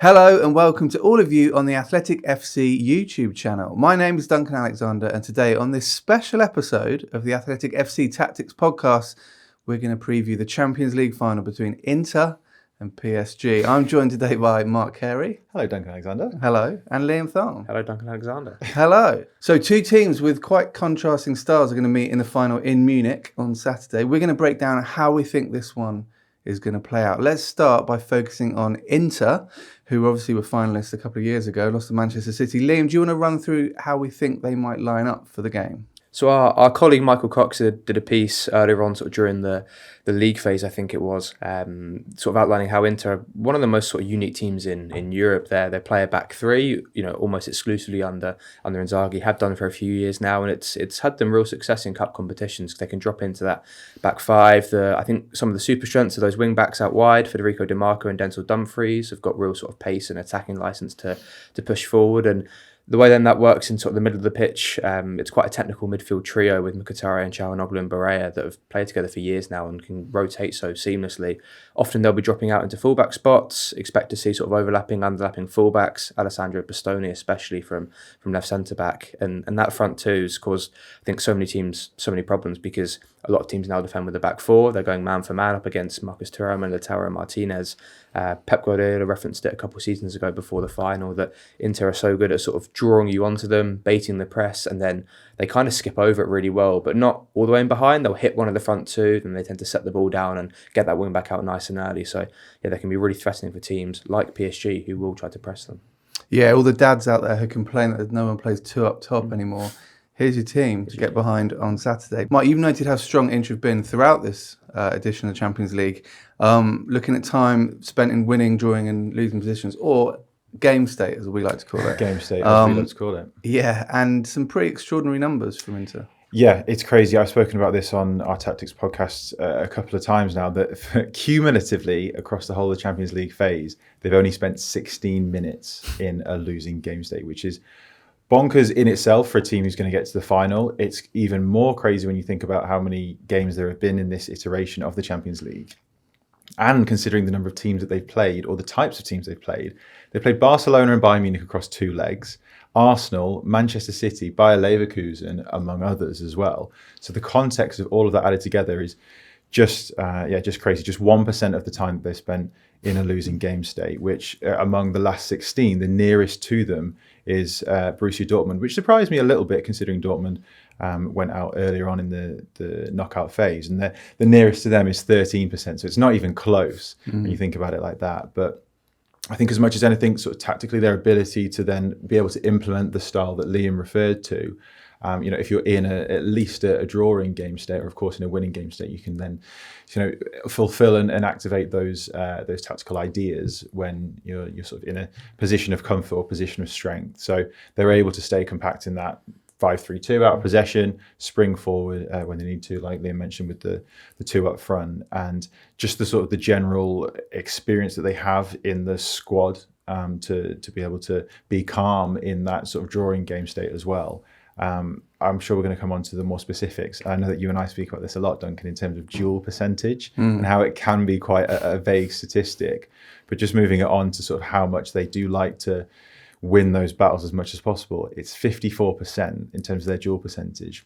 Hello and welcome to all of you on the Athletic FC YouTube channel. My name is Duncan Alexander, and today on this special episode of the Athletic FC Tactics podcast, we're going to preview the Champions League final between Inter and PSG. I'm joined today by Mark Carey. Hello, Duncan Alexander. Hello. And Liam Tharme. Hello, Duncan Alexander. Hello. So two teams with quite contrasting styles are going to meet in the final in Munich on Saturday. We're going to break down how we think this one is going to play out. Let's start by focusing on Inter, who obviously were finalists a couple of years ago, lost to Manchester City. Liam, do you want to run through how we think they might line up for the game? So our colleague Michael Cox did a piece earlier on, sort of during the league phase, I think it was, sort of outlining how Inter are one of the most sort of unique teams in Europe. They play a back three, almost exclusively under Inzaghi, have done for a few years now, and it's had them real success in cup competitions because they can drop into that back five. I think some of the super strengths of those wing backs out wide, Federico Di Marco and Denzel Dumfries, have got real sort of pace and attacking license to push forward. And the way then that works in sort of the middle of the pitch, it's quite a technical midfield trio with Mkhitaryan, Çalhanoğlu and Barella that have played together for years now and can rotate so seamlessly. Often they'll be dropping out into fullback spots, expect to see sort of underlapping fullbacks, Alessandro Bastoni especially from left centre-back. And that front two has caused, I think, so many teams so many problems because a lot of teams now defend with the back four. They're going man for man up against Marcus Thuram and Lautaro Martinez. Pep Guardiola referenced it a couple of seasons ago before the final that Inter are so good at sort of drawing you onto them, baiting the press, and then they kind of skip over it really well, but not all the way in behind. They'll hit one of the front two, then they tend to set the ball down and get that wing back out nice and early. So yeah, they can be really threatening for teams like PSG who will try to press them. Yeah, all the dads out there who complain that no one plays two up top anymore. Here's your team to get behind on Saturday. Mike, you've noted how strong Inter have been throughout this edition of the Champions League. Looking at time spent in winning, drawing and losing positions, or game state, as we like to call it. Game state, as we like to call it. Yeah, and some pretty extraordinary numbers from Inter. Yeah, it's crazy. I've spoken about this on our Tactics podcast a couple of times now, that cumulatively across the whole of the Champions League phase, they've only spent 16 minutes in a losing game state, which is bonkers in itself for a team who's going to get to the final. It's even more crazy when you think about how many games there have been in this iteration of the Champions League. And considering the number of teams that they've played, or the types of teams they've played Barcelona and Bayern Munich across 2 legs, Arsenal, Manchester City, Bayer Leverkusen, among others as well. So the context of all of that added together is just crazy. Just 1% of the time that they spent in a losing game state, which among the last 16, the nearest to them is Borussia Dortmund, which surprised me a little bit considering Dortmund went out earlier on in the knockout phase, and the nearest to them is 13%. So it's not even close when you think about it like that. But I think as much as anything, sort of tactically, their ability to then be able to implement the style that Liam referred to, if you're in at least a drawing game state, or of course in a winning game state, you can then, fulfill and activate those tactical ideas when you're sort of in a position of comfort or position of strength. So they're able to stay compact in that 5-3-2 out of possession, spring forward when they need to, like Liam mentioned with the two up front, and just the sort of the general experience that they have in the squad to be able to be calm in that sort of drawing game state as well. I'm sure we're going to come on to the more specifics. I know that you and I speak about this a lot, Duncan, in terms of duel percentage and how it can be quite a vague statistic, but just moving it on to sort of how much they do like to win those battles as much as possible. It's 54% in terms of their duel percentage.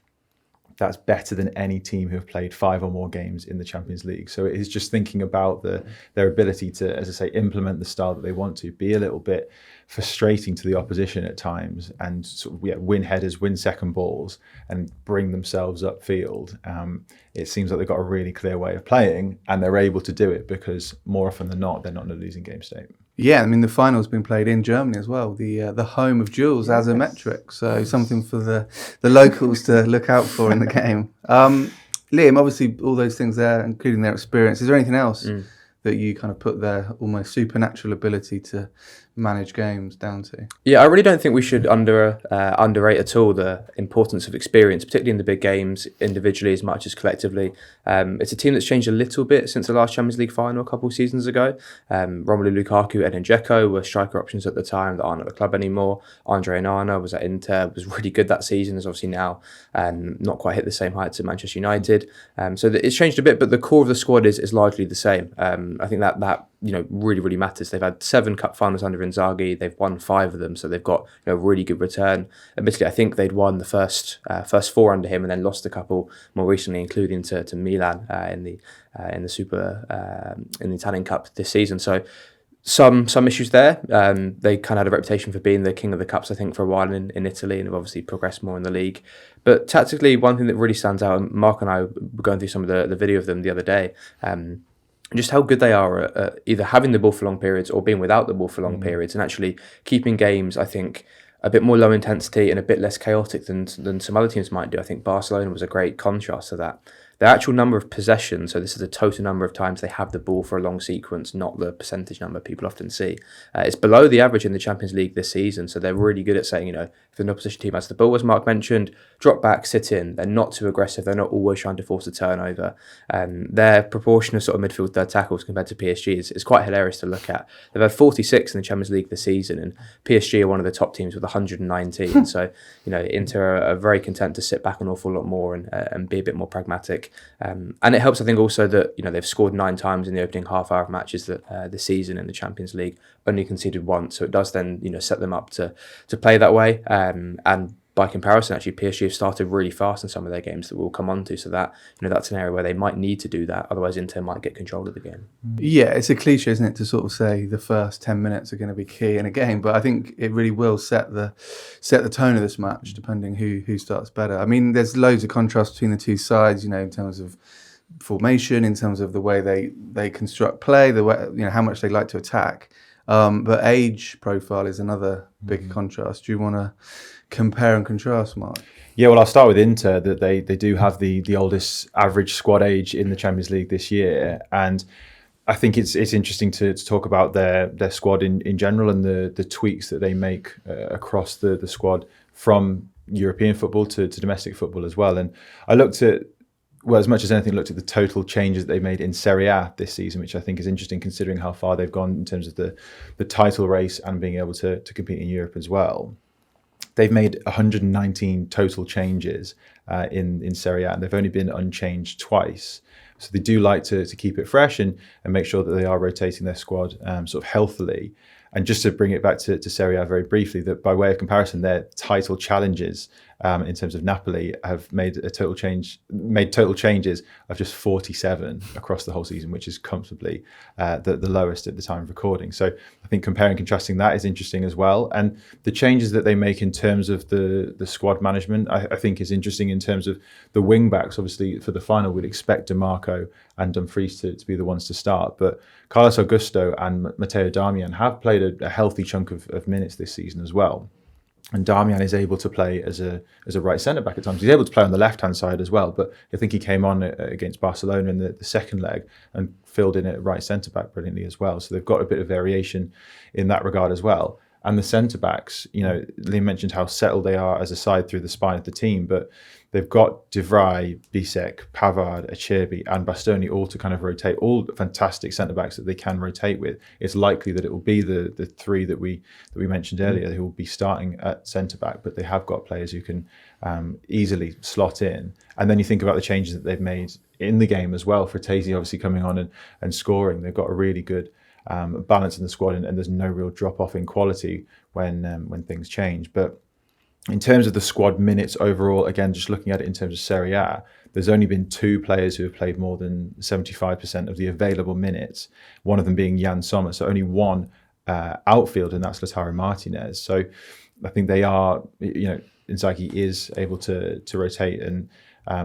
That's better than any team who have played 5 or more games in the Champions League. So it is just thinking about their ability to, as I say, implement the style that they want to, be a little bit frustrating to the opposition at times, and sort of win headers, win second balls, and bring themselves upfield. It seems like they've got a really clear way of playing, and they're able to do it because more often than not, they're not in a losing game state. Yeah, I mean, the final's been played in Germany as well, the home of duels as a metric. So something for the locals to look out for in the game. Liam, obviously all those things there, including their experience. Is there anything else that you kind of put their almost supernatural ability to manage games down to? Yeah, I really don't think we should underrate at all the importance of experience, particularly in the big games, individually as much as collectively. It's a team that's changed a little bit since the last Champions League final a couple of seasons ago. Romelu Lukaku and Dzeko were striker options at the time that aren't at the club anymore. Andre Onana was at Inter, was really good that season, is obviously now not quite hit the same heights at Manchester United. So it's changed a bit, but the core of the squad is largely the same. I think that really, really matters. They've had 7 cup finals under Inzaghi. They've won 5 of them, so they've got a really good return. Admittedly, I think they'd won the first 4 under him, and then lost a couple more recently, including to Milan in the Italian Cup this season. So some issues there. They kind of had a reputation for being the king of the cups, I think, for a while in Italy, and have obviously progressed more in the league. But tactically, one thing that really stands out, and Mark and I were going through some of the video of them the other day, just how good they are at either having the ball for long periods or being without the ball for long periods, and actually keeping games, I think, a bit more low intensity and a bit less chaotic than some other teams might do. I think Barcelona was a great contrast to that. The actual number of possessions, so this is the total number of times they have the ball for a long sequence, not the percentage number people often see. It's below the average in the Champions League this season, so they're really good at saying, if an opposition team has the ball, as Mark mentioned, drop back, sit in. They're not too aggressive. They're not always trying to force a turnover. Their proportion of sort of midfield third tackles compared to PSG is quite hilarious to look at. They've had 46 in the Champions League this season, and PSG are one of the top teams with 119. So, Inter are very content to sit back an awful lot more and be a bit more pragmatic. And it helps, I think, also that they've scored 9 times in the opening half hour of matches that this season in the Champions League, only conceded once. So it does then set them up to play that way. And by comparison, actually, PSG have started really fast in some of their games that we'll come on to. So that that's an area where they might need to do that. Otherwise, Inter might get control of the game. Yeah, it's a cliche, isn't it, to sort of say the first 10 minutes are going to be key in a game. But I think it really will set the tone of this match, depending who starts better. I mean, there's loads of contrast between the two sides, in terms of formation, in terms of the way they construct play, the way, how much they like to attack. But age profile is another big contrast. Do you want to compare and contrast, Mark? Yeah, well, I'll start with Inter, that they do have the oldest average squad age in the Champions League this year. And I think it's interesting to talk about their squad in general, and the tweaks that they make across the squad from European football to domestic football as well. And I looked at, well, as much as anything, looked at the total changes that they made in Serie A this season, which I think is interesting considering how far they've gone in terms of the title race and being able to compete in Europe as well. They've made 119 total changes in Serie A, and they've only been unchanged twice. So they do like to keep it fresh and make sure that they are rotating their squad sort of healthily. And just to bring it back to Serie A very briefly, that by way of comparison, their title challenges in terms of Napoli have made total changes of just 47 across the whole season, which is comfortably the lowest at the time of recording. So I think comparing and contrasting that is interesting as well. And the changes that they make in terms of the squad management, I think is interesting in terms of the wing backs. Obviously, for the final, we'd expect DiMarco and Dumfries to be the ones to start. But Carlos Augusto and Matteo Darmian have played a healthy chunk of minutes this season as well. And Darmian is able to play as a right centre-back at times. He's able to play on the left-hand side as well, but I think he came on against Barcelona in the second leg and filled in at right centre-back brilliantly as well. So they've got a bit of variation in that regard as well. And the centre-backs, Liam mentioned how settled they are as a side through the spine of the team, but they've got De Vrij, Bisek, Pavard, Acerbi and Bastoni all to kind of rotate, all fantastic centre-backs that they can rotate with. It's likely that it will be the 3 that we mentioned earlier who will be starting at centre-back, but they have got players who can easily slot in. And then you think about the changes that they've made in the game as well. Fratesi obviously coming on and scoring. They've got a really good balance in the squad, and there's no real drop-off in quality when things change. But in terms of the squad minutes overall, again, just looking at it in terms of Serie A, there's only been 2 players who have played more than 75% of the available minutes, one of them being Yann Sommer. So only one outfield, and that's Lautaro Martinez. So I think they are, Inzaghi is able to rotate and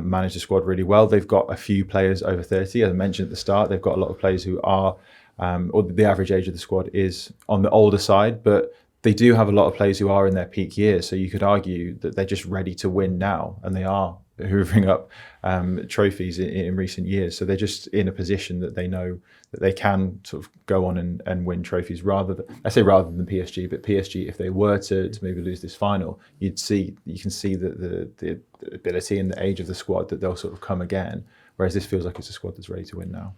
manage the squad really well. They've got a few players over 30. As I mentioned at the start, they've got a lot of players who are, or the average age of the squad is on the older side, but they do have a lot of players who are in their peak years. So you could argue that they're just ready to win now, and they are hoovering up trophies in recent years. So they're just in a position that they know that they can sort of go on and win trophies rather than PSG. But PSG, if they were to maybe lose this final, you can see the ability and the age of the squad that they'll sort of come again. Whereas this feels like it's a squad that's ready to win now.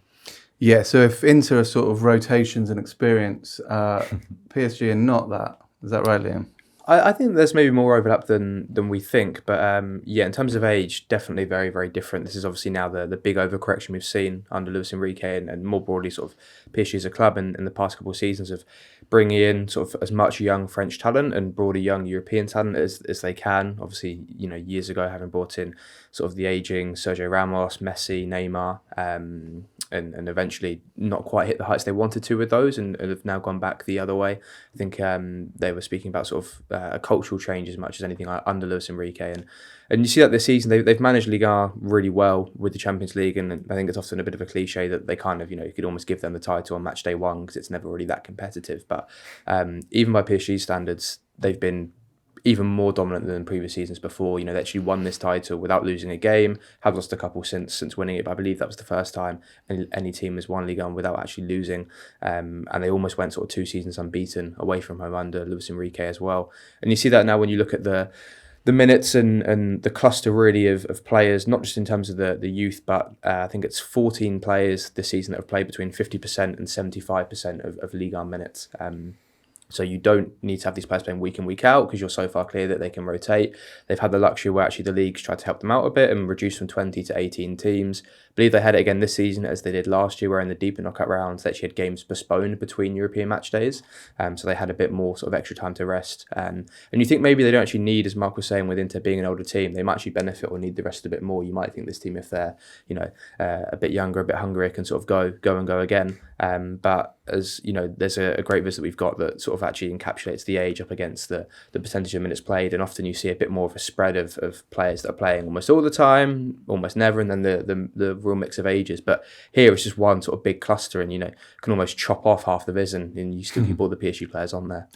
Yeah, so if Inter are sort of rotations and experience, PSG are not that. Is that right, Liam? I think there's maybe more overlap than we think, but in terms of age, definitely very, very different. This is obviously now the big overcorrection we've seen under Luis Enrique and more broadly sort of PSG as a club in the past couple of seasons of bringing in sort of as much young French talent and broader young European talent as they can. Obviously, years ago having brought in sort of the aging Sergio Ramos, Messi, Neymar, and eventually not quite hit the heights they wanted to with those and have now gone back the other way. I think they were speaking about sort of a cultural change as much as anything under Luis Enrique. And you see that this season, they've managed Liga really well with the Champions League. And I think it's often a bit of a cliche that they kind of, you could almost give them the title on match day one because it's never really that competitive. But even by PSG standards, they've been even more dominant than previous seasons before. They actually won this title without losing a game, have lost a couple since winning it, but I believe that was the first time any team has won Ligue 1 without actually losing. And they almost went sort of 2 seasons unbeaten away from home under Luis Enrique as well. And you see that now when you look at the minutes and the cluster really of players, not just in terms of the youth, but I think it's 14 players this season that have played between 50% and 75% of Ligue 1 minutes. So you don't need to have these players playing week in, week out because you're so far clear that they can rotate. They've had the luxury where actually the leagues tried to help them out a bit and reduce from 20 to 18 teams. I believe they had it again this season as they did last year, where in the deeper knockout rounds they actually had games postponed between European match days. So they had a bit more sort of extra time to rest. And you think maybe they don't actually need, as Mark was saying, with Inter being an older team, they might actually benefit or need the rest a bit more. You might think this team, if they're a bit younger, a bit hungrier, can sort of go again. But as there's a great visit we've got that sort of actually encapsulates the age up against the percentage of minutes played, and often you see a bit more of a spread of players that are playing almost all the time, almost never, and then the real mix of ages. But here it's just one sort of big cluster, and can almost chop off half the viz, and you still keep all the PSG players on there.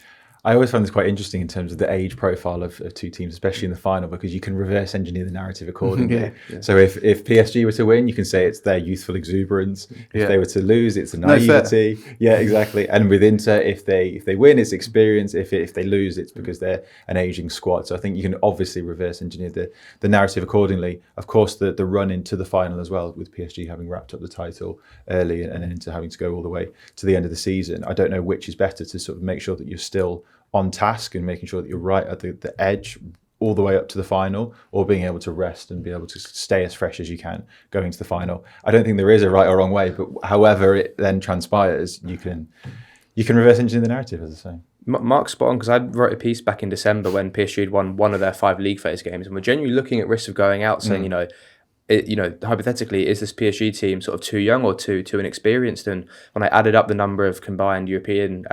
I always find this quite interesting in terms of the age profile of 2 teams, especially in the final, because you can reverse engineer the narrative accordingly. Yeah. So if PSG were to win, you can say it's their youthful exuberance. If they were to lose, it's a naivety. Yeah, exactly. And with Inter, if they win, it's experience. If they lose, it's because they're an aging squad. So I think you can obviously reverse engineer the narrative accordingly. Of course, the run into the final as well, with PSG having wrapped up the title early and Inter having to go all the way to the end of the season. I don't know which is better to sort of make sure that you're still on task and making sure that you're right at the edge all the way up to the final, or being able to rest and be able to stay as fresh as you can going to the final. I don't think there is a right or wrong way, but however it then transpires, you can reverse engineer the narrative, as I say. Mark's spot on, because I wrote a piece back in December when PSG had won one of their 5 league phase games, and we're genuinely looking at risks of going out, saying, hypothetically, is this PSG team sort of too young or too inexperienced? And when I added up the number of combined European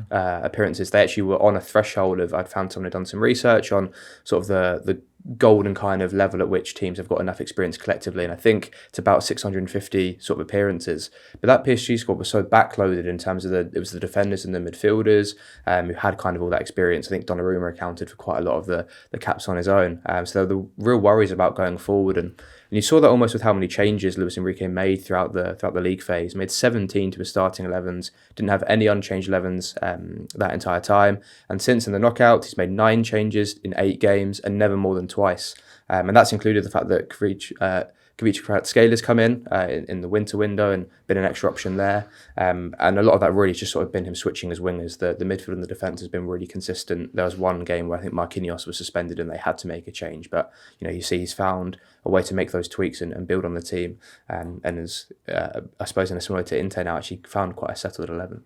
appearances, they actually were on a threshold of, I'd found someone had done some research on sort of the golden kind of level at which teams have got enough experience collectively, and I think it's about 650 sort of appearances. But that PSG squad was so backloaded in terms of it was the defenders and the midfielders who had kind of all that experience. I think Donnarumma accounted for quite a lot of the caps on his own. So there were the real worries about going forward, and you saw that almost with how many changes Luis Enrique made throughout the league phase. Made 17 to his starting 11s, didn't have any unchanged 11s that entire time. And since in the knockout, he's made 9 changes in 8 games and never more than twice. And that's included the fact that Kvaratskhelia come in the winter window and been an extra option there. And a lot of that really has just sort of been him switching his wingers. The midfield and the defence has been really consistent. There was one game where I think Marquinhos was suspended and they had to make a change. But, you see he's found a way to make those tweaks and build on the team. And is, I suppose, in a similar to Inter now, actually found quite a settled 11.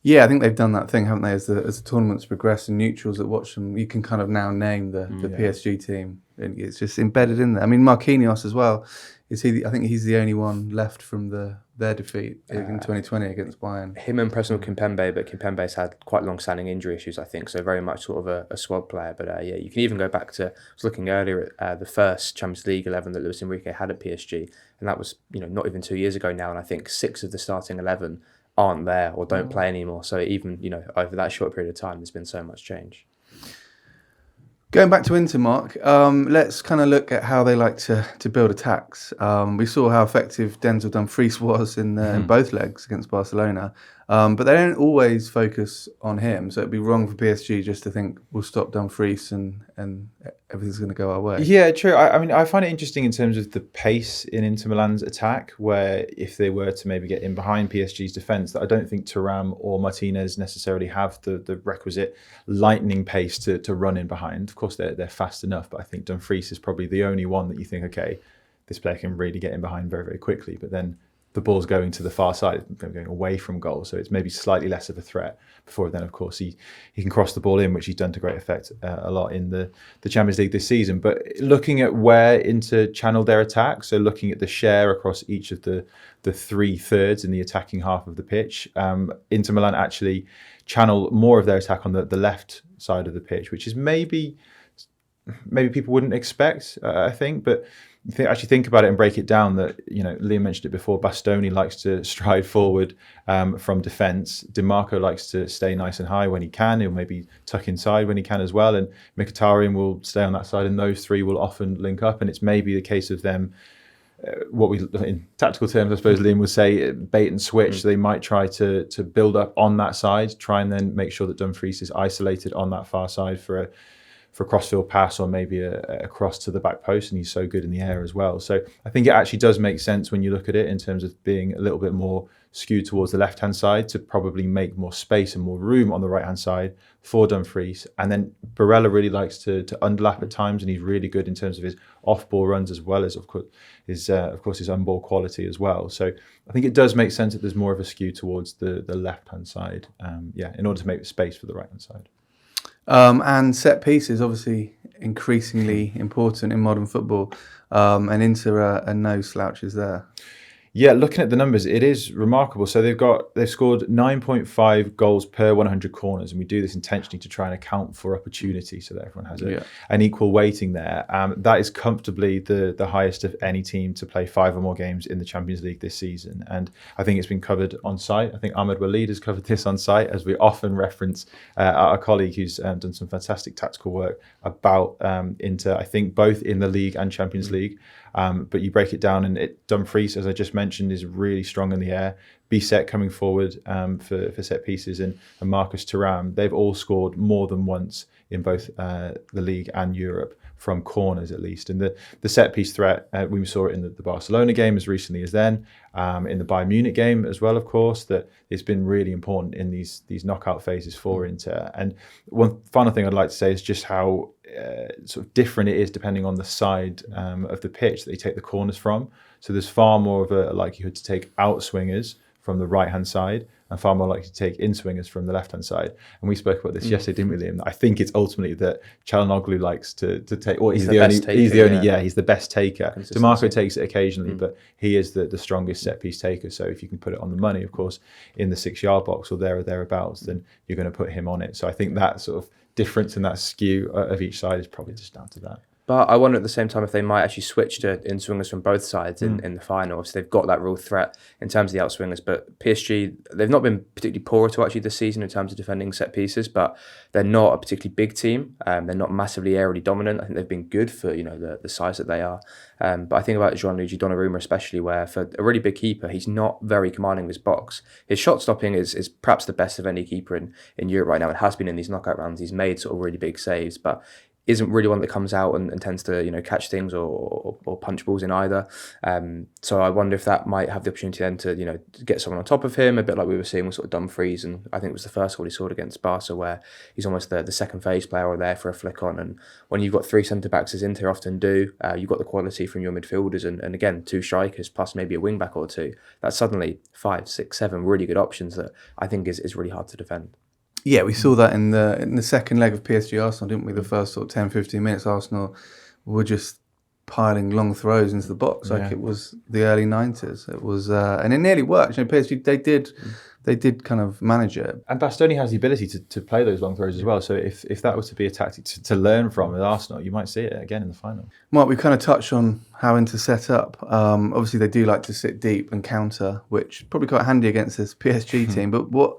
Yeah, I think they've done that thing, haven't they? As the tournaments progress and neutrals that watch them, you can kind of now name the PSG team, and it's just embedded in there. I mean, Marquinhos as well. I think he's the only one left from their defeat in 2020 against Bayern. Him and Presnel Kimpembe, but Kimpembe's had quite long-standing injury issues, I think, so very much sort of a squad player. But you can even go back to, I was looking earlier at the first Champions League 11 that Luis Enrique had at PSG, and that was not even 2 years ago now, and I think 6 of the starting 11 aren't there or don't play anymore. So even, over that short period of time, there's been so much change. Going back to Inter, Mark, let's kind of look at how they like to build attacks. We saw how effective Denzel Dumfries was in both legs against Barcelona. But they don't always focus on him, so it'd be wrong for PSG just to think we'll stop Dumfries and everything's going to go our way. Yeah, true. I mean, I find it interesting in terms of the pace in Inter Milan's attack, where if they were to maybe get in behind PSG's defence, that I don't think Thuram or Martinez necessarily have the requisite lightning pace to run in behind. Of course, they're fast enough, but I think Dumfries is probably the only one that you think, okay, this player can really get in behind very, very quickly. But then the ball's going to the far side, going away from goal, so it's maybe slightly less of a threat. Before then, of course, he can cross the ball in, which he's done to great effect a lot in the Champions League this season. But looking at where Inter channeled their attack, so looking at the share across each of the 3/3 in the attacking half of the pitch, Inter Milan actually channel more of their attack on the left side of the pitch, which is maybe people wouldn't expect, I think, but actually think about it and break it down, that, you know, Liam mentioned it before, Bastoni likes to stride forward from defence. DiMarco likes to stay nice and high when he can. He'll maybe tuck inside when he can as well. And Mkhitaryan will stay on that side, and those three will often link up. And it's maybe the case of them, what we, in tactical terms, I suppose Liam would say, bait and switch. So they might try to build up on that side, try and then make sure that Dumfries is isolated on that far side for a crossfield pass, or maybe a cross to the back post, and he's so good in the air as well. So I think it actually does make sense when you look at it in terms of being a little bit more skewed towards the left-hand side, to probably make more space and more room on the right-hand side for Dumfries. And then Barella really likes to underlap at times, and he's really good in terms of his off-ball runs, as well as, of course, his on-ball quality as well. So I think it does make sense that there's more of a skew towards the left-hand side, in order to make space for the right-hand side. And set pieces, obviously increasingly important in modern football, and Inter are no slouches there. Yeah, looking at the numbers, it is remarkable. So they've scored 9.5 goals per 100 corners, and we do this intentionally to try and account for opportunity, so that everyone has an equal weighting there. That is comfortably the highest of any team to play 5 or more games in the Champions League this season, and I think it's been covered on site. I think Ahmed Walid has covered this on site, as we often reference our colleague who's done some fantastic tactical work about Inter, I think both in the league and Champions League. But you break it down, and Dumfries, as I just mentioned, is really strong in the air. Bisset coming forward for set pieces, and Marcus Thuram, they've all scored more than once in both the league and Europe, from corners at least. And the set piece threat, we saw it in the Barcelona game as recently as then, in the Bayern Munich game as well, of course, that it's been really important in these knockout phases for Inter. And one final thing I'd like to say is just how sort of different it is depending on the side of the pitch that they take the corners from. So there's far more of a likelihood to take out swingers from the right-hand side, and far more likely to take in-swingers from the left-hand side. And we spoke about this yesterday, didn't we, Liam? I think it's ultimately that Çalhanoğlu likes to take, or he's the best taker. DiMarco takes it occasionally, but he is the strongest set-piece taker. So if you can put it on the money, of course, in the 6-yard box or there or thereabouts, then you're going to put him on it. So I think that sort of difference and that skew of each side is probably just down to that. But I wonder at the same time if they might actually switch to in-swingers from both sides in the final. So they've got that real threat in terms of the out-swingers. But PSG, they've not been particularly poor at all actually this season in terms of defending set pieces, but they're not a particularly big team. They're not massively aerially dominant. I think they've been good for the size that they are. But I think about Gianluigi Donnarumma especially, where for a really big keeper, he's not very commanding of his box. His shot stopping is perhaps the best of any keeper in Europe right now, and has been in these knockout rounds. He's made sort of really big saves, but isn't really one that comes out and tends to catch things or punch balls in either. So I wonder if that might have the opportunity then to get someone on top of him, a bit like we were seeing with sort of Dumfries, and I think it was the first goal he scored against Barca, where he's almost the second phase player or there for a flick on. And when you've got 3 centre backs, as Inter often do, you've got the quality from your midfielders and again 2 strikers plus maybe a wing back or 2. That's suddenly 5, 6, 7 really good options that I think is really hard to defend. Yeah, we saw that in the second leg of PSG Arsenal, didn't we? The first sort of 10-15 minutes, Arsenal were just piling long throws into the box like it was the early 90s. It was, and it nearly worked. PSG, they did kind of manage it. And Bastoni has the ability to play those long throws as well. So if that was to be a tactic to learn from with Arsenal, you might see it again in the final. Mark, we kind of touched on how Inter set up. Obviously, they do like to sit deep and counter, which probably quite handy against this PSG team. But what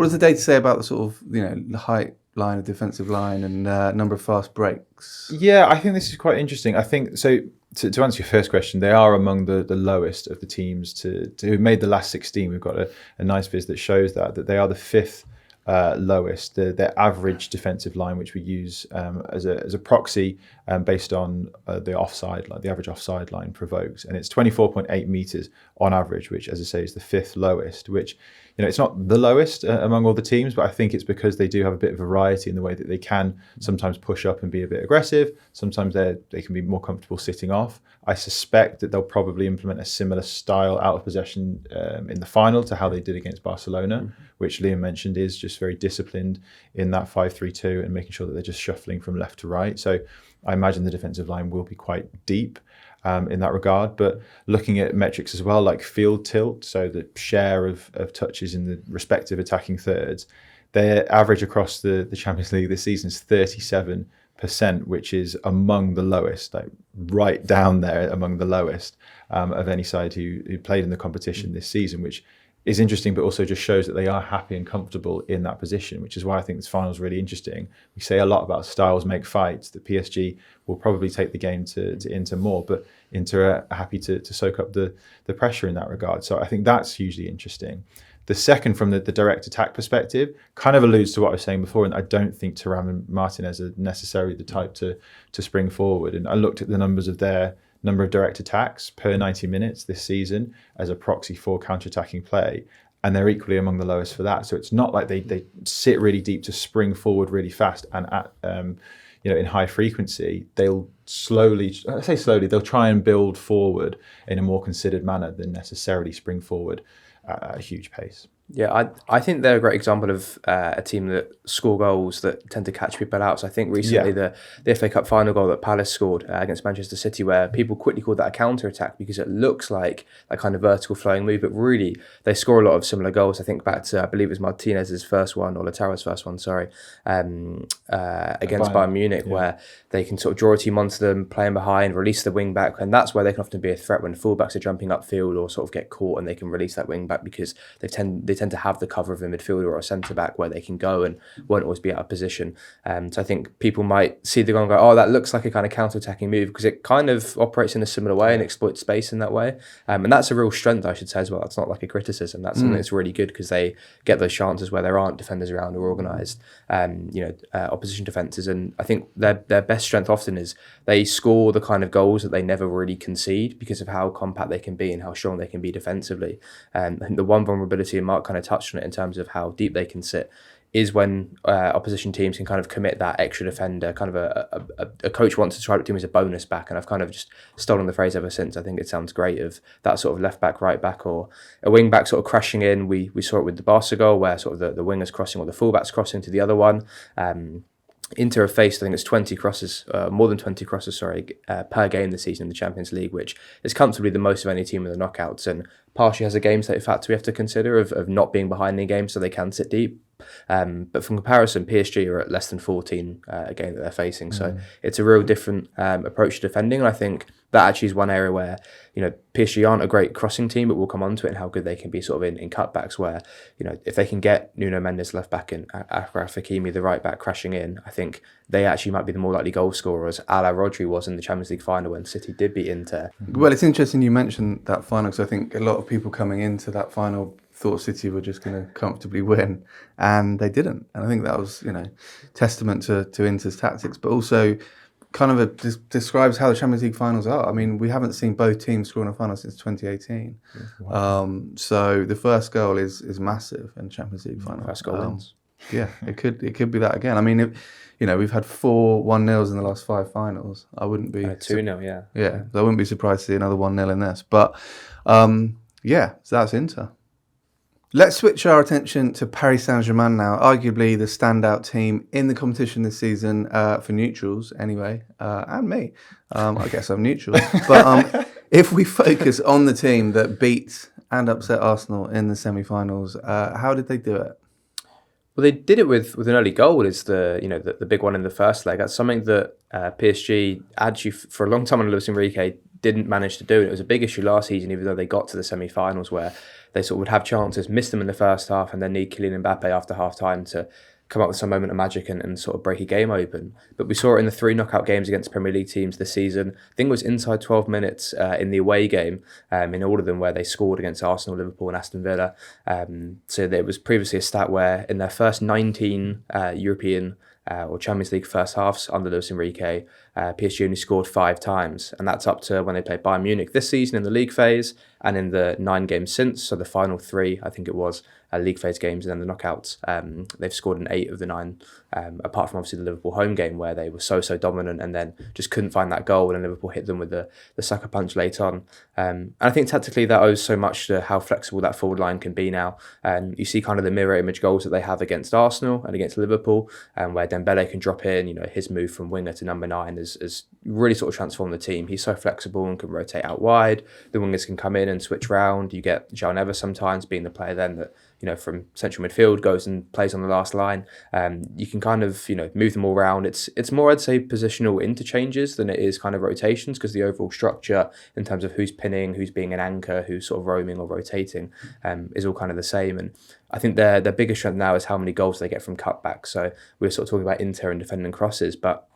does the data say about the sort of the height line of defensive line and number of fast breaks? Yeah, I think this is quite interesting. I think so. To answer your first question, they are among the lowest of the teams to who made the last 16. We've got a nice viz that shows that they are the fifth lowest. Their average defensive line, which we use as a proxy based on the offside, like the average offside line provokes, and it's 24.8 meters on average, which, as I say, is the fifth lowest. Which, it's not the lowest among all the teams, but I think it's because they do have a bit of variety in the way that they can sometimes push up and be a bit aggressive. Sometimes they can be more comfortable sitting off. I suspect that they'll probably implement a similar style out of possession in the final to how they did against Barcelona, which Liam mentioned is just very disciplined in that 5-3-2 and making sure that they're just shuffling from left to right. So I imagine the defensive line will be quite deep in that regard. But looking at metrics as well, like field tilt, so the share of touches in the respective attacking thirds, their average across the Champions League this season is 37%, which is among the lowest, like right down there among the lowest of any side who played in the competition this season, which is interesting, but also just shows that they are happy and comfortable in that position, which is why I think this final is really interesting. We say a lot about styles make fights, that PSG will probably take the game to Inter more, but Inter are happy to soak up the pressure in that regard. So I think that's hugely interesting. The second, from the direct attack perspective, kind of alludes to what I was saying before, and I don't think Thuram and Martinez are necessarily the type to spring forward. And I looked at the numbers of their number of direct attacks per 90 minutes this season as a proxy for counter-attacking play, and they're equally among the lowest for that. So it's not like they sit really deep to spring forward really fast and at in high frequency. They'll they'll try and build forward in a more considered manner than necessarily spring forward at a huge pace. Yeah, I think they're a great example of a team that score goals that tend to catch people out. So I think recently the FA Cup final goal that Palace scored against Manchester City, where people quickly called that a counter-attack because it looks like a kind of vertical flowing move, but really they score a lot of similar goals. I think back to, I believe it was Martinez's first one, or Lautaro's first one, against Bayern Munich, where they can sort of draw a team onto them, play them behind, release the wing back, and that's where they can often be a threat when fullbacks are jumping upfield or sort of get caught, and they can release that wing back because they tend to have the cover of a midfielder or a centre back where they can go and won't always be out of position. So I think people might see the goal and go, oh, that looks like a kind of counter-attacking move, because it kind of operates in a similar way and exploits space in that way. And that's a real strength, I should say, as well. It's not like a criticism. That's something that's really good, because they get those chances where there aren't defenders around or organised opposition defences. And I think their best strength often is they score the kind of goals that they never really concede because of how compact they can be and how strong they can be defensively. I think the one vulnerability, and Mark kind of touched on it in terms of how deep they can sit, is when opposition teams can kind of commit that extra defender. Kind of a coach wants to describe it to him as a bonus back, and I've kind of just stolen the phrase ever since. I think it sounds great, of that sort of left back, right back, or a wing back sort of crashing in. We saw it with the Barca goal, where sort of the wingers crossing or the fullbacks crossing to the other one. Inter have faced, I think it's 20 crosses, more than 20 crosses, per game this season in the Champions League, which is comfortably the most of any team in the knockouts, and partially has a game state factor we have to consider of not being behind in games so they can sit deep. But from comparison, PSG are at less than 14 a game that they're facing. So it's a real different approach to defending. And I think that actually is one area where, PSG aren't a great crossing team, but we'll come on to it and how good they can be sort of in cutbacks, where, if they can get Nuno Mendes left back and Achraf Hakimi the right back crashing in, I think they actually might be the more likely goal scorers, a la Rodri was in the Champions League final when City did beat Inter. Well, it's interesting you mentioned that final, because I think a lot of people coming into that final thought City were just going to comfortably win, and they didn't. And I think that was, testament to Inter's tactics, but also kind of describes how the Champions League finals are. I mean, we haven't seen both teams score in a final since 2018. Wow. So the first goal is massive in Champions League final. First goal wins. Yeah, it could be that again. I mean, we've had 4 1-0s in the last 5 finals. I wouldn't be 2-0, yeah. Yeah, so I wouldn't be surprised to see another 1-0 in this. But so that's Inter. Let's switch our attention to Paris Saint-Germain now, arguably the standout team in the competition this season, for neutrals anyway, and me. I guess I'm neutral. But if we focus on the team that beat and upset Arsenal in the semi-finals, how did they do it? Well, they did it with an early goal. Is the big one in the first leg. That's something that PSG actually for a long time under Luis Enrique didn't manage to do. It was a big issue last season, even though they got to the semi-finals, where they sort of would have chances, miss them in the first half, and then need Kylian Mbappe after half time to come up with some moment of magic and sort of break a game open. But we saw it in the 3 knockout games against Premier League teams this season. I think it was inside 12 minutes in the away game, in all of them, where they scored against Arsenal, Liverpool and Aston Villa. So there was previously a stat where in their first 19 European or Champions League first halves under Luis Enrique, PSG only scored 5 times, and that's up to when they played Bayern Munich this season in the league phase, and in the 9 games since, so the final 3, I think it was, league phase games and then the knockouts. They've scored in 8 of the 9, apart from obviously the Liverpool home game where they were so dominant and then just couldn't find that goal, and then Liverpool hit them with the sucker punch late on. And I think tactically that owes so much to how flexible that forward line can be now. And you see kind of the mirror image goals that they have against Arsenal and against Liverpool, where Dembele can drop in. His move from winger to number 9 has really sort of transformed the team. He's so flexible and can rotate out wide. The wingers can come in and switch round. You get João Neves sometimes being the player then that, from central midfield goes and plays on the last line. You can kind of, move them all around. It's more, I'd say, positional interchanges than it is kind of rotations, because the overall structure in terms of who's pinning, who's being an anchor, who's sort of roaming or rotating, is all kind of the same. And I think their biggest strength now is how many goals they get from cutbacks. So we were sort of talking about Inter and defending crosses, but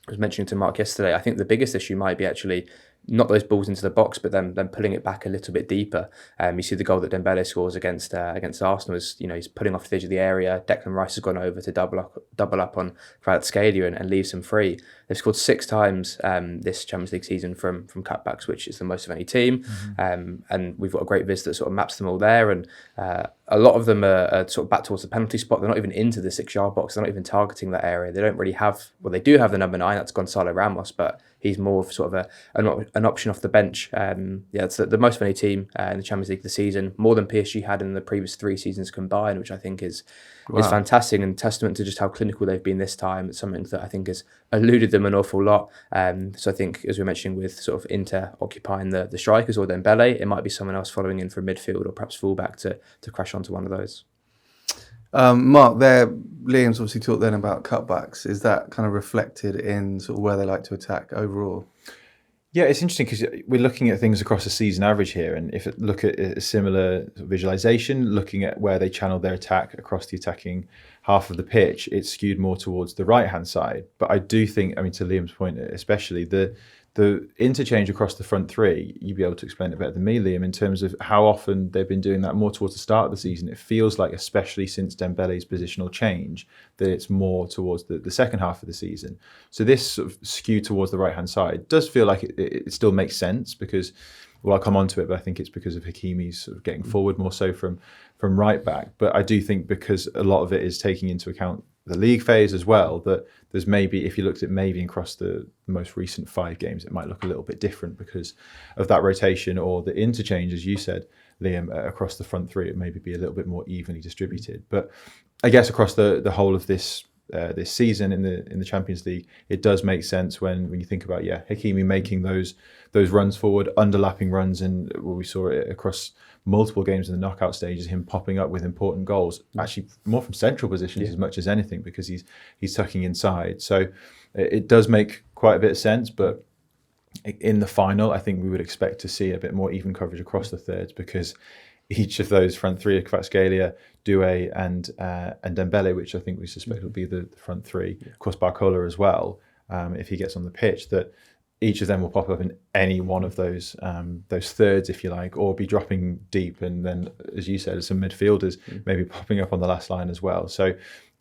I was mentioning to Mark yesterday, I think the biggest issue might be actually not those balls into the box, but then pulling it back a little bit deeper. You see the goal that Dembele scores against Arsenal is, he's putting off the edge of the area. Declan Rice has gone over to double up on Kvaratskhelia and leaves him free. They've scored 6 times this Champions League season from cutbacks, which is the most of any team. And we've got a great viz that sort of maps them all there. And a lot of them are sort of back towards the penalty spot. They're not even into the 6-yard box. They're not even targeting that area. They don't really have, well, they do have the number 9, that's Gonzalo Ramos, but he's more of sort of an option off the bench. It's the most of any team in the Champions League this season, more than PSG had in the previous 3 seasons combined, which I think is fantastic and testament to just how clinical they've been this time. It's something that I think has eluded them an awful lot. So I think, as we were mentioning, with sort of Inter occupying the strikers or Dembele, it might be someone else following in from midfield or perhaps fullback to crash onto one of those. Mark, Liam's obviously talked then about cutbacks. Is that kind of reflected in sort of where they like to attack overall? Yeah, it's interesting because we're looking at things across the season average here, and if it look at a similar visualization, looking at where they channeled their attack across the attacking half of the pitch, it's skewed more towards the right-hand side. But I do think, to Liam's point especially, the interchange across the front 3, you'd be able to explain it better than me, Liam, in terms of how often they've been doing that more towards the start of the season. It feels like, especially since Dembele's positional change, that it's more towards the second half of the season. So this sort of skew towards the right-hand side does feel like it still makes sense because, well, I'll come on to it, but I think it's because of Hakimi's sort of getting forward more so from right back. But I do think because a lot of it is taking into account the league phase as well, that there's maybe, if you looked at maybe across the most recent 5 games, it might look a little bit different because of that rotation or the interchange, as you said, Liam, across the front 3, it maybe be a little bit more evenly distributed. But I guess across the whole of this season in the Champions League, it does make sense when you think about Hakimi making those runs forward, underlapping runs, and we saw it across multiple games in the knockout stages, him popping up with important goals, actually more from central positions as much as anything, because he's tucking inside. So it does make quite a bit of sense, but in the final, I think we would expect to see a bit more even coverage across the thirds, because each of those front 3, Kvaratskhelia, Doué and Dembele, which I think we suspect will be the front 3, of course Barcola as well, if he gets on the pitch, that each of them will pop up in any one of those thirds, if you like, or be dropping deep, and then, as you said, some midfielders maybe popping up on the last line as well. So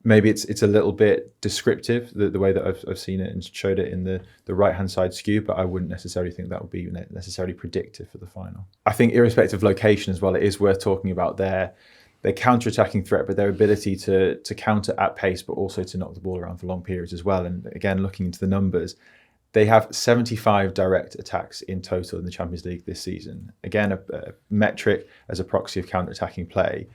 maybe it's a little bit descriptive, the way that I've seen it and showed it in the right-hand side skew, but I wouldn't necessarily think that would be necessarily predictive for the final. I think irrespective of location as well, it is worth talking about their counter-attacking threat, but their ability to counter at pace, but also to knock the ball around for long periods as well. And again, looking into the numbers, they have 75 direct attacks in total in the Champions League this season. Again, a metric as a proxy of counter-attacking play.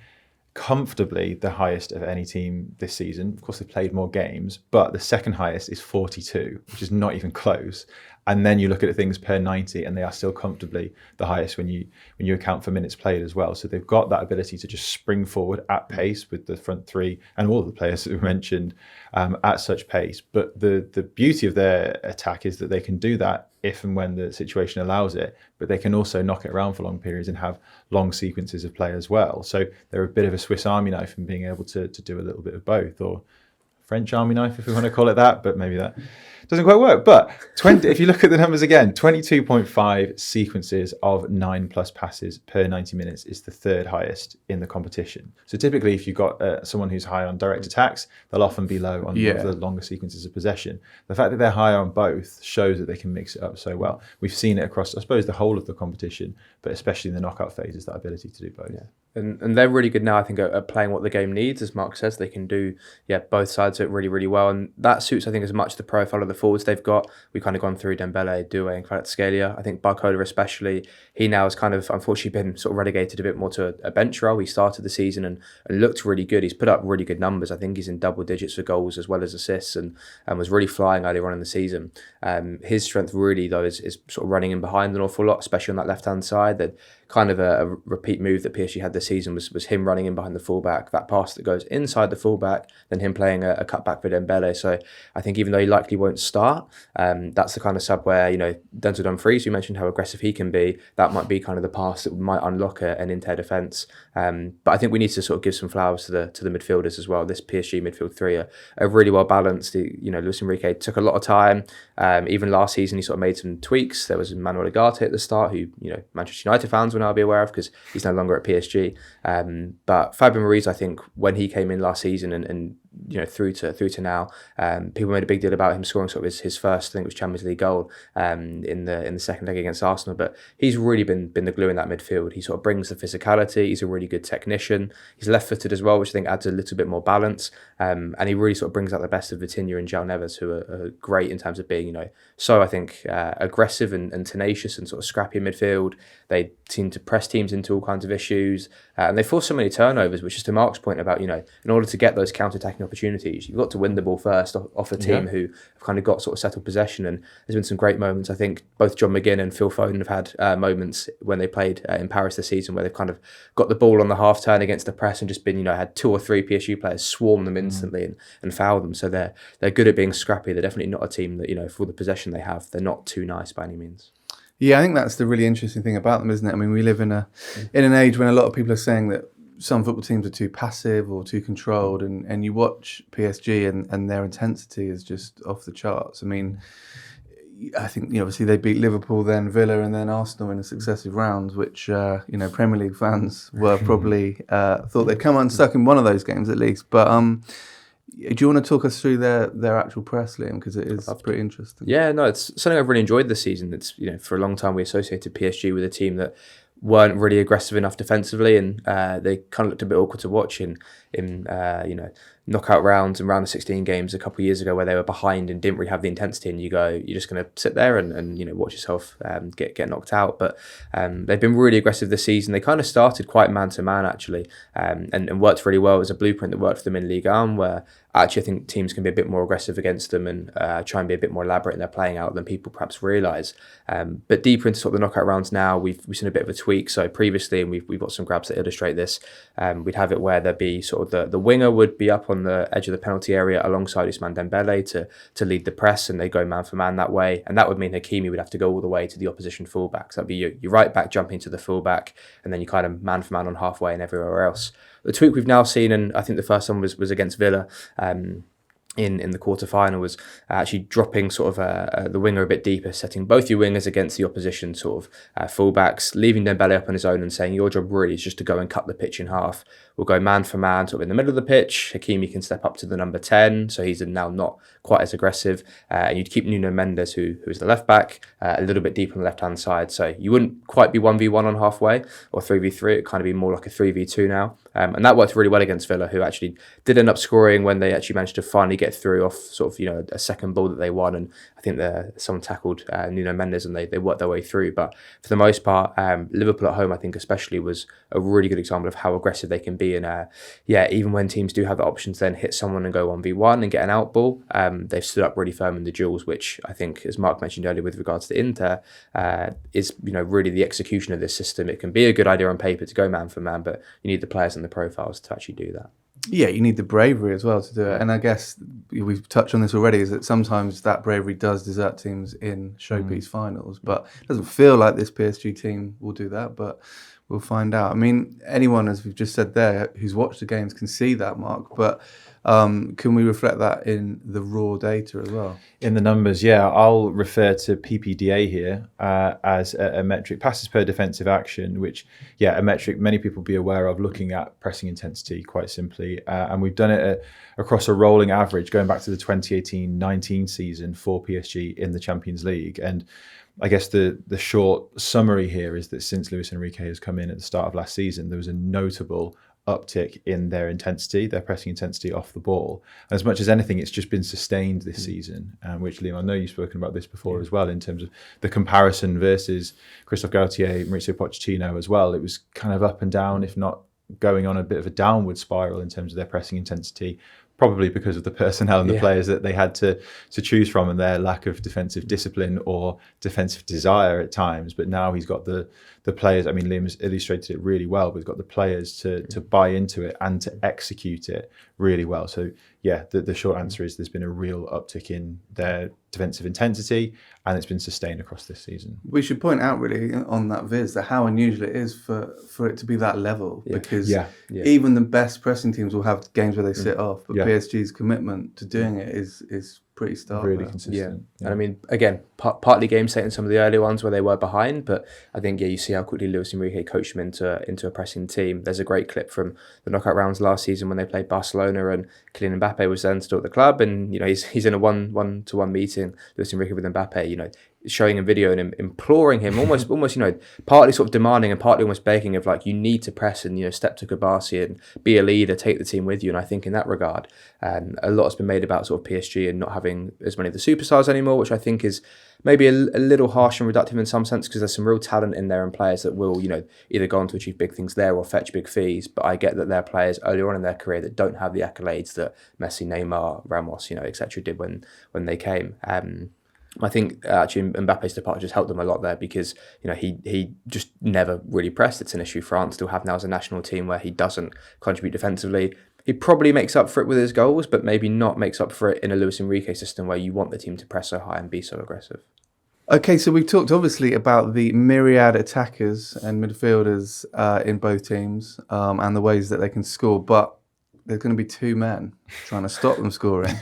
Comfortably the highest of any team this season. Of course, they've played more games, but the second highest is 42, which is not even close. And then you look at things per 90, and they are still comfortably the highest when you account for minutes played as well. So they've got that ability to just spring forward at pace with the front 3 and all of the players that we mentioned at such pace. But the beauty of their attack is that they can do that if and when the situation allows it, but they can also knock it around for long periods and have long sequences of play as well. So they're a bit of a Swiss Army knife in being able to do a little bit of both, or French army knife, if we want to call it that, but maybe that doesn't quite work. But 20, if you look at the numbers again, 22.5 sequences of 9+ passes per 90 minutes is the third highest in the competition. So typically, if you've got someone who's high on direct attacks, they'll often be low on the longer sequences of possession. The fact that they're high on both shows that they can mix it up so well. We've seen it across, I suppose, the whole of the competition, but especially in the knockout phases, that ability to do both. Yeah. And they're really good now, I think, at playing what the game needs. As Mark says, they can do both sides of it really, really well. And that suits, I think, as much the profile of the forwards they've got. We've kind of gone through Dembele, Doué and Kvaratskhelia. I think Barcola especially, he now has kind of, unfortunately, been sort of relegated a bit more to a bench role. He started the season and looked really good. He's put up really good numbers. I think he's in double digits for goals as well as assists and was really flying earlier on in the season. His strength really, though, is sort of running in behind an awful lot, especially on that left-hand side. That kind of a repeat move that PSG had this season was him running in behind the fullback, that pass that goes inside the fullback, then him playing a cutback for Dembele. So I think even though he likely won't start, that's the kind of sub where, Denzel Dumfries, you mentioned how aggressive he can be, that might be kind of the pass that might unlock an Inter defence. But I think we need to sort of give some flowers to the midfielders as well. This PSG midfield three are really well balanced. Luis Enrique took a lot of time. Even last season, he sort of made some tweaks. There was Manuel Ugarte at the start, who Manchester United fans will now be aware of because he's no longer at PSG. But Fabio Ruiz, I think, when he came in last season and through to now, people made a big deal about him scoring sort of his first, I think it was Champions League goal in the second leg against Arsenal. But he's really been the glue in that midfield. He sort of brings the physicality. He's a really good technician. He's left-footed as well, which I think adds a little bit more balance. And he really sort of brings out the best of Vitinha and João Neves, who are great in terms of being, so I think aggressive and tenacious and sort of scrappy in midfield. They seem to press teams into all kinds of issues, and they force so many turnovers, which is to Mark's point about, in order to get those counter-attacking opportunities, you've got to win the ball first off a team who have kind of got sort of settled possession. And there's been some great moments. I think both John McGinn and Phil Foden have had moments when they played in Paris this season where they've kind of got the ball on the half turn against the press and just been, had 2 or 3 PSG players swarm them instantly and foul them. So they're good at being scrappy. They're definitely not a team that, for the possession they have, they're not too nice by any means. Yeah, I think that's the really interesting thing about them, isn't it? I mean, we live in an age when a lot of people are saying that some football teams are too passive or too controlled, and you watch PSG and their intensity is just off the charts. I mean, I think obviously they beat Liverpool, then Villa, and then Arsenal in the successive rounds, which Premier League fans were probably thought they'd come unstuck in one of those games at least. But do you want to talk us through their actual press, Liam? Because it is pretty interesting. Yeah, no, it's something I've really enjoyed this season. It's for a long time we associated PSG with a team that weren't really aggressive enough defensively, and they kind of looked a bit awkward to watch in knockout rounds and round of 16 games a couple of years ago where they were behind and didn't really have the intensity, and you're just going to sit there and watch yourself get knocked out. But they've been really aggressive this season. They kind of started quite man-to-man actually, and worked really well. It was a blueprint that worked for them in Ligue 1, where actually I think teams can be a bit more aggressive against them and try and be a bit more elaborate in their playing out than people perhaps realise. But deeper into sort of the knockout rounds now, we've seen a bit of a tweak. So previously, and we've got some grabs that illustrate this, we'd have it where there'd be sort of the winger would be up on the edge of the penalty area alongside Ousmane Dembele to lead the press, and they go man for man that way. And that would mean Hakimi would have to go all the way to the opposition fullback. So that'd be your right back jumping to the fullback, and then you kind of man for man on halfway and everywhere else. The tweak we've now seen, and I think the first one was against Villa, in the quarter-final, was actually dropping sort of the winger a bit deeper, setting both your wingers against the opposition sort of fullbacks, leaving Dembele up on his own and saying your job really is just to go and cut the pitch in half. We'll go man for man sort of in the middle of the pitch. Hakimi can step up to the number 10, so he's now not quite as aggressive. And you'd keep Nuno Mendes, who is the left back, a little bit deep on the left-hand side. So you wouldn't quite be 1v1 on halfway or 3v3. It'd kind of be more like a 3v2 now. And that worked really well against Villa, who actually did end up scoring when they actually managed to finally get through off sort of, a second ball that they won. And I think someone tackled Nuno Mendes and they worked their way through. But for the most part, Liverpool at home, I think especially, was a really good example of how aggressive they can be. And even when teams do have the options to then hit someone and go 1v1 and get an out ball, they've stood up really firm in the duels, which I think, as Mark mentioned earlier with regards to Inter, is really the execution of this system. It can be a good idea on paper to go man for man, but you need the players and the profiles to actually do that. Yeah, you need the bravery as well to do it. And I guess we've touched on this already, is that sometimes that bravery does desert teams in showpiece finals, but it doesn't feel like this PSG team will do that. But we'll find out. I mean, anyone, as we've just said there, who's watched the games can see that, Mark, but can we reflect that in the raw data as well? In the numbers, yeah. I'll refer to PPDA here as a metric, passes per defensive action, which, a metric many people will be aware of, looking at pressing intensity quite simply. And we've done it across a rolling average going back to the 2018-19 season for PSG in the Champions League. And I guess the short summary here is that since Luis Enrique has come in at the start of last season, there was a notable uptick in their intensity, their pressing intensity off the ball. As much as anything, it's just been sustained this season, which, Liam, I know you've spoken about this before as well, in terms of the comparison versus Christophe Galtier, Mauricio Pochettino as well. It was kind of up and down, if not going on a bit of a downward spiral in terms of their pressing intensity, probably because of the personnel and the players that they had to choose from and their lack of defensive discipline or defensive desire at times. But now he's got the players. I mean, Liam has illustrated it really well, but he's got the players to buy into it and to execute it really well. So the short answer is there's been a real uptick in their defensive intensity, and it's been sustained across this season. We should point out really on that viz that how unusual it is for it to be that level, because even the best pressing teams will have games where they sit off, but PSG's commitment to doing it is pretty stark. Really consistent. Yeah. And I mean, again, partly game state in some of the earlier ones where they were behind, but I think, you see how quickly Luis Enrique coached them into a pressing team. There's a great clip from the knockout rounds last season when they played Barcelona and Kylian Mbappe was then still at the club, and, he's in a one-to-one meeting, Luis Enrique with Mbappe, showing a video and imploring him, almost, partly sort of demanding and partly almost begging of, like, you need to press and, step to Kabasi and be a leader, take the team with you. And I think in that regard, a lot has been made about sort of PSG and not having as many of the superstars anymore, which I think is maybe a little harsh and reductive in some sense, because there's some real talent in there and players that will, either go on to achieve big things there or fetch big fees. But I get that there are players earlier on in their career that don't have the accolades that Messi, Neymar, Ramos, etc. did when they came. I think actually Mbappe's departure just helped them a lot there, because he just never really pressed. It's an issue France still have now as a national team, where he doesn't contribute defensively. He probably makes up for it with his goals, but maybe not makes up for it in a Luis Enrique system where you want the team to press so high and be so aggressive. Okay, so we've talked obviously about the myriad attackers and midfielders in both teams and the ways that they can score, but there's going to be two men trying to stop them scoring.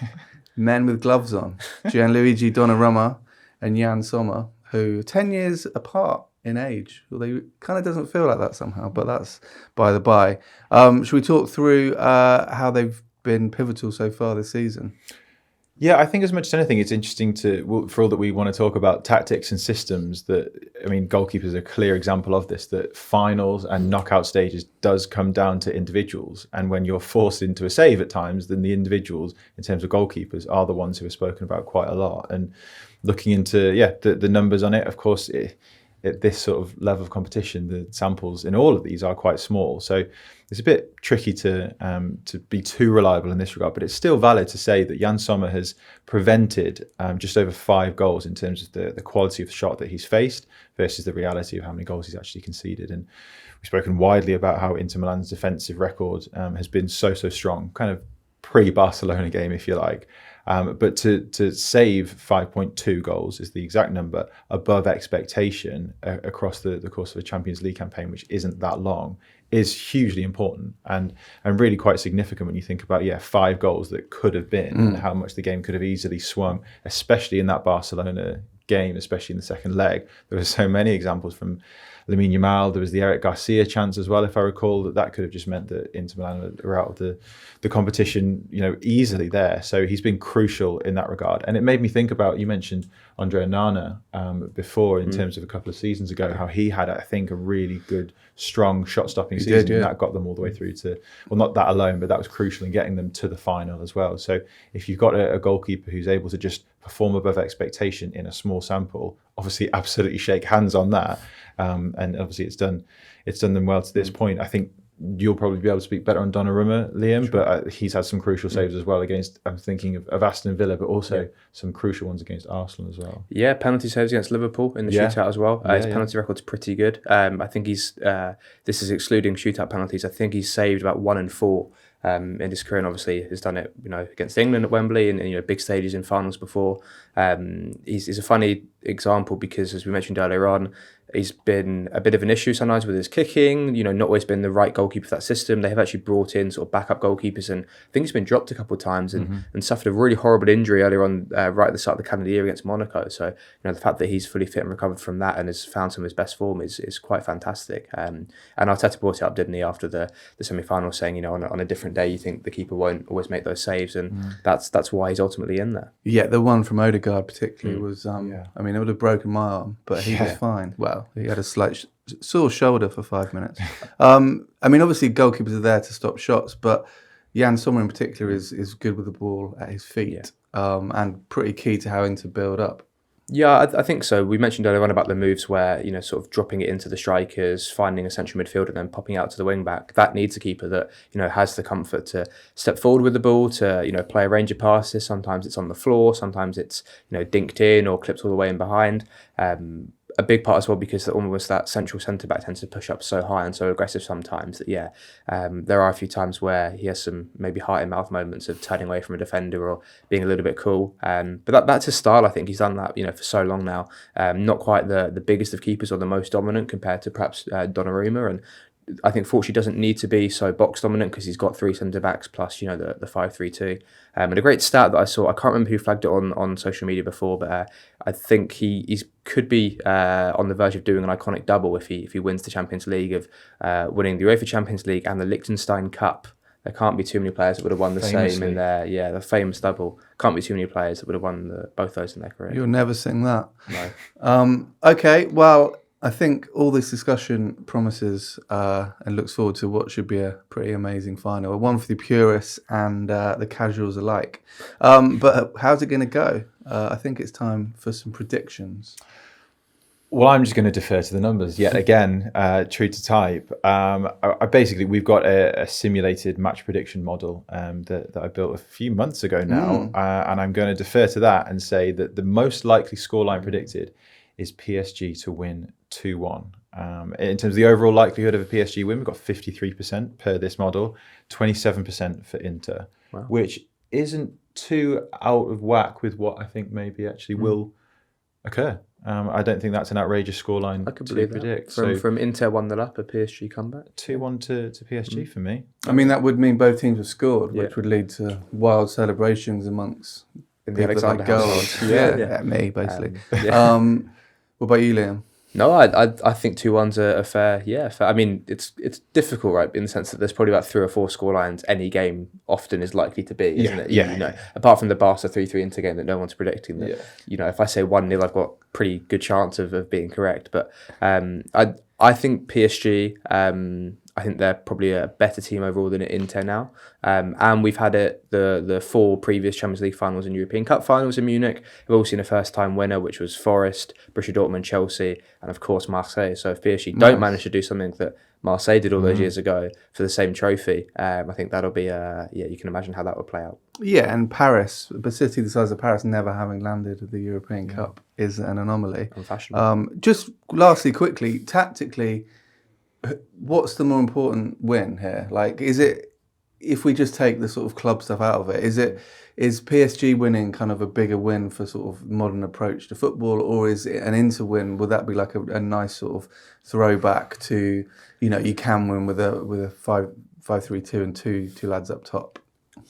Men with gloves on, Gianluigi Donnarumma and Yann Sommer, who are 10 years apart in age. Although it kind of doesn't feel like that somehow, but that's by the by. Should we talk through how they've been pivotal so far this season? Yeah, I think as much as anything, it's interesting for all that we want to talk about tactics and systems, goalkeepers are a clear example of this, that finals and knockout stages does come down to individuals. And when you're forced into a save at times, then the individuals, in terms of goalkeepers, are the ones who are spoken about quite a lot. And looking into, the numbers on it, of course, at this sort of level of competition, the samples in all of these are quite small. So it's a bit tricky to be too reliable in this regard, but it's still valid to say that Yann Sommer has prevented just over 5 goals in terms of the quality of the shot that he's faced versus the reality of how many goals he's actually conceded. And we've spoken widely about how Inter Milan's defensive record has been so strong, kind of pre-Barcelona game, if you like. But to save 5.2 goals is the exact number above expectation across the course of a Champions League campaign, which isn't that long, is hugely important and really quite significant when you think about 5 goals that could have been and how much the game could have easily swung, especially in that Barcelona game, especially in the second leg. There were so many examples from Lamine Yamal. There was the Eric Garcia chance as well, if I recall, that could have just meant that Inter Milan are out of the competition, easily there. So he's been crucial in that regard. And it made me think about, you mentioned Andre Onana before in terms of a couple of seasons ago, how he had, I think, a really good, strong shot-stopping season. And that got them all the way through to, well, not that alone, but that was crucial in getting them to the final as well. So if you've got a goalkeeper who's able to just perform above expectation in a small sample, obviously absolutely shake hands on that. And obviously it's done them well to this point. I think you'll probably be able to speak better on Donnarumma, Liam, sure. But he's had some crucial saves as well against, I'm thinking of Aston Villa, but also some crucial ones against Arsenal as well. Yeah, penalty saves against Liverpool in the shootout as well. His penalty record's pretty good. I think he's, this is excluding shootout penalties, I think he's saved about 1 in 4 in his career, and obviously has done it, against England at Wembley and big stages in finals before. He's a funny example because, as we mentioned earlier on, He's been a bit of an issue sometimes with his kicking, not always been the right goalkeeper for that system. They have actually brought in sort of backup goalkeepers, and I think he's been dropped a couple of times and suffered a really horrible injury earlier on, right at the start of the calendar year against Monaco. So, the fact that he's fully fit and recovered from that and has found some of his best form is quite fantastic. And Arteta brought it up, didn't he, after the semi-final, saying, on a different day, you think the keeper won't always make those saves, and that's why he's ultimately in there. Yeah, the one from Odegaard particularly was, I mean, it would have broken my arm, but he was fine. Well, he had a slight sore shoulder for 5 minutes. I mean, obviously goalkeepers are there to stop shots, but Yann Sommer in particular is good with the ball at his feet, and pretty key to how Inter build up. Yeah, I think so. We mentioned earlier on about the moves where, sort of dropping it into the strikers, finding a central midfielder and then popping out to the wing back. That needs a keeper that, has the comfort to step forward with the ball, to, play a range of passes. Sometimes it's on the floor, sometimes it's, dinked in or clipped all the way in behind. A big part as well because almost that central centre-back tends to push up so high and so aggressive sometimes that, there are a few times where he has some maybe heart-in-mouth moments of turning away from a defender or being a little bit cool. But that's his style, I think. He's done that, for so long now. Not quite the biggest of keepers or the most dominant compared to perhaps Donnarumma, and I think fortunately doesn't need to be so box dominant because he's got 3 centre-backs plus, the 5-3-2. And a great stat that I saw, I can't remember who flagged it on social media before, but I think he could be on the verge of doing an iconic double if he wins the Champions League, of winning the UEFA Champions League and the Liechtenstein Cup. There can't be too many players that would have won the same in their, the famous double. Can't be too many players that would have won both those in their career. You'll never sing that. No. Okay, well, I think all this discussion promises and looks forward to what should be a pretty amazing final. One for the purists and the casuals alike. But how's it going to go? I think it's time for some predictions. Well, I'm just going to defer to the numbers yet again, true to type. We've got a simulated match prediction model that I built a few months ago now, and I'm going to defer to that and say that the most likely scoreline predicted is PSG to win 2-1. In terms of the overall likelihood of a PSG win, we've got 53% per this model, 27% for Inter, which isn't too out of whack with what I think maybe actually will occur. I don't think that's an outrageous scoreline to predict. From Inter 1-0 up, a PSG comeback? 2-1 to PSG for me. I mean, that would mean both teams have scored, which would lead to wild celebrations amongst in the Alexander household. Yeah, me, basically. What about you, Liam? No, I think 2-1's a fair. I mean, it's difficult, right? In the sense that there's probably about 3 or 4 scorelines any game often is likely to be, isn't it? Yeah. Apart from the Barca 3-3 Inter game that no one's predicting. That if I say 1-0, I've got pretty good chance of being correct. But I think PSG. I think they're probably a better team overall than Inter now. And we've had the 4 previous Champions League finals and European Cup finals in Munich. We've all seen a first-time winner, which was Forest, Borussia Dortmund, Chelsea, and of course Marseille. So if PSG don't manage to do something that Marseille did all those years ago for the same trophy, I think that'll be, you can imagine how that would play out. Yeah, and Paris, a city the size of Paris never having landed at the European Cup is an anomaly. Unfashionable. Just lastly, quickly, tactically, what's the more important win here? Like, is it, if we just take the sort of club stuff out of it, is PSG winning kind of a bigger win for sort of modern approach to football, or is it an Inter win? Would that be like a nice sort of throwback to, you can win with a 5-3-2 and two lads up top?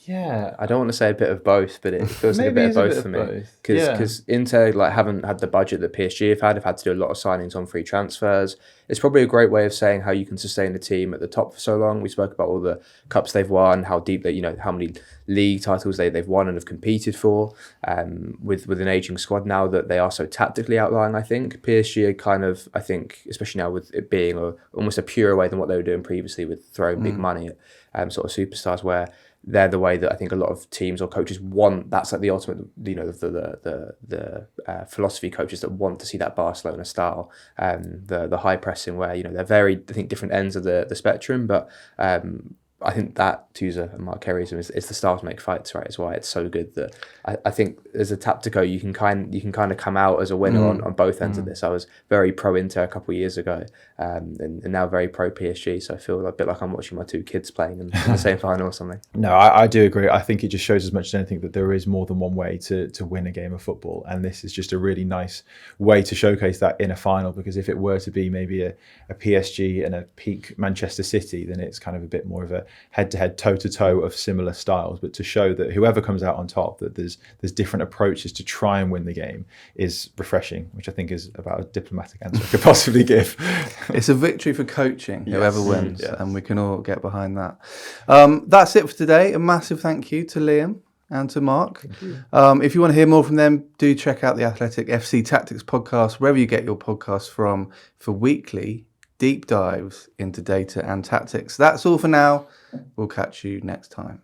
Yeah, I don't want to say a bit of both, but it feels like a bit of both for me. Because Inter haven't had the budget that PSG have had to do a lot of signings on free transfers. It's probably a great way of saying how you can sustain a team at the top for so long. We spoke about all the cups they've won, how deep they, how many league titles they've won and have competed for. With an aging squad now that they are so tactically outlying, I think PSG are kind of, I think, especially now with it being almost a purer way than what they were doing previously with throwing big money at sort of superstars, where they're the way that I think a lot of teams or coaches want. That's like the ultimate, the philosophy coaches that want to see that Barcelona style, the high pressing where they're very, I think, different ends of the spectrum. But I think that Tuza and Mark Careyism is the style to make fights, right? It's why it's so good that I think as a tactico you can kind of come out as a winner on both ends of this. I was very pro Inter a couple of years ago, and now very pro PSG. So I feel a bit like I'm watching my two kids playing in the same final or something. No, I do agree. I think it just shows as much as anything that there is more than one way to win a game of football, and this is just a really nice way to showcase that in a final. Because if it were to be maybe a PSG and a peak Manchester City, then it's kind of a bit more of a head-to-head, toe-to-toe of similar styles. But to show that whoever comes out on top, that there's different approaches to try and win the game is refreshing, which I think is about a diplomatic answer I could possibly give. It's a victory for coaching, whoever wins, and we can all get behind that. That's it for today. A massive thank you to Liam and to Mark. If you want to hear more from them, do check out the Athletic FC Tactics podcast, wherever you get your podcasts from, for weekly deep dives into data and tactics. That's all for now. We'll catch you next time.